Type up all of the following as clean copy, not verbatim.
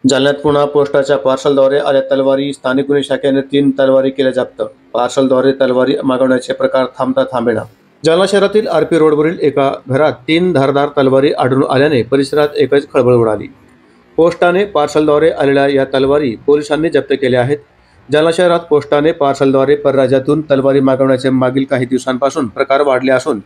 जालन्यात पुन्हा पोस्टाच्या पार्सलद्वारे आल्या तलवारी. स्थानिक गुन्हे शाखेने 3 तलवारी केल्या जप्त. पार्सलद्वारे तलवारी मागवण्याचे प्रकार थांबता थांबेना. जालना शहरातील आरपी रोडवरील एका घरात 3 धारदार तलवारी आढळून आल्याने परिसरात एकच खळबळ उडाली. पोस्टाने पार्सलद्वारे आलेल्या या तलवारी पोलिसांनी जप्त केल्या आहेत. जालना शहरात पोस्टाने पार्सलद्वारे परराज्यातून तलवारी मागवण्याचे मागील काही दिवसांपासून प्रकार वाढले असून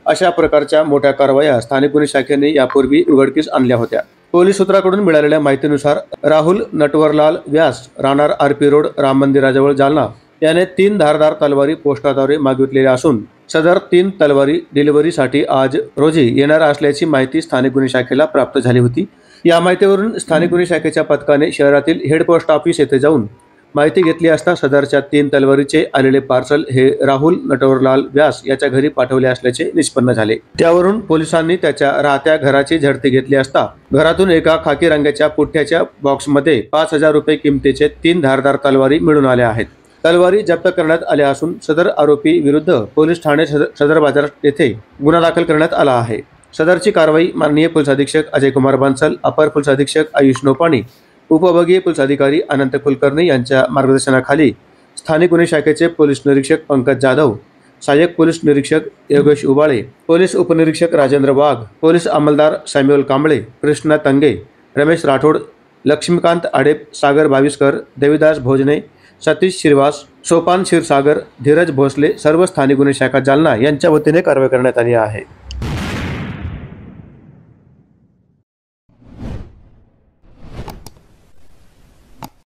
अशा प्रकारच्या मोठ्या कारवाया स्थानिक गुन्हे शाखेने यापूर्वी उघडकीस आणल्या होत्या. पोलीस सूत्रांकडून मिळालेल्या माहितीनुसार राहुल नटवरलाल व्यास, राहणार आरपी रोड, राम मंदिराजवळ, जालना याने 3 धारदार तलवारी पोस्टाद्वारे मागितलेल्या असून सदर 3 तलवारी डिलिव्हरीसाठी आज रोजी येणार असल्याची माहिती स्थानिक गुन्हे शाखेला प्राप्त झाली होती. या माहितीवरून स्थानिक गुन्हे शाखेच्या पथकाने शहरातील हेड पोस्ट ऑफिस येथे जाऊन माहिती घेतली असता सदरच्या 3 तलवारीचे आलेले पार्सल हे राहुल नटवरलाल व्यास याच्या घरी पाठवले असल्याचे निष्पन्न झाले. त्यावरून पोलिसांनी त्याच्या राहत्या घराची झडती घेतली असता घरातून एका खाकी रंगाच्या पुठ्ठ्याच्या बॉक्समध्ये 5,000 रुपये किमतीचे 3 धारदार तलवारी मिळून आल्या आहेत. तलवारी जप्त करण्यात आल्या असून सदर आरोपी विरुद्ध पोलीस ठाणे सदर बाजार येथे गुन्हा दाखल करण्यात आला आहे. सदरची कारवाई माननीय पोलीस अधीक्षक अजय कुमार बांसल, अपर पोलीस अधीक्षक आयुष नोपाणी, उपविभागीय पोलीस अधिकारी अनंत कुलकर्णी यांच्या मार्गदर्शनाखाली स्थानिक गुन्हे शाखेचे पोलीस निरीक्षक पंकज जाधव, सहाय्यक पोलीस निरीक्षक योगेश उबाळे, पोलीस उपनिरीक्षक राजेंद्र वाघ, पोलीस अंमलदार सॅम्युअल कांबळे, कृष्णा तंगे, रमेश राठोड, लक्ष्मीकांत आडेप, सागर भाविस्कर, देविदास भोजने, सतीश श्रीवास, सोपान क्षीरसागर, धीरज भोसले सर्व स्थानिक गुन्हे शाखा जालना यांच्या वतीने कारवाई करण्यात आली आहे.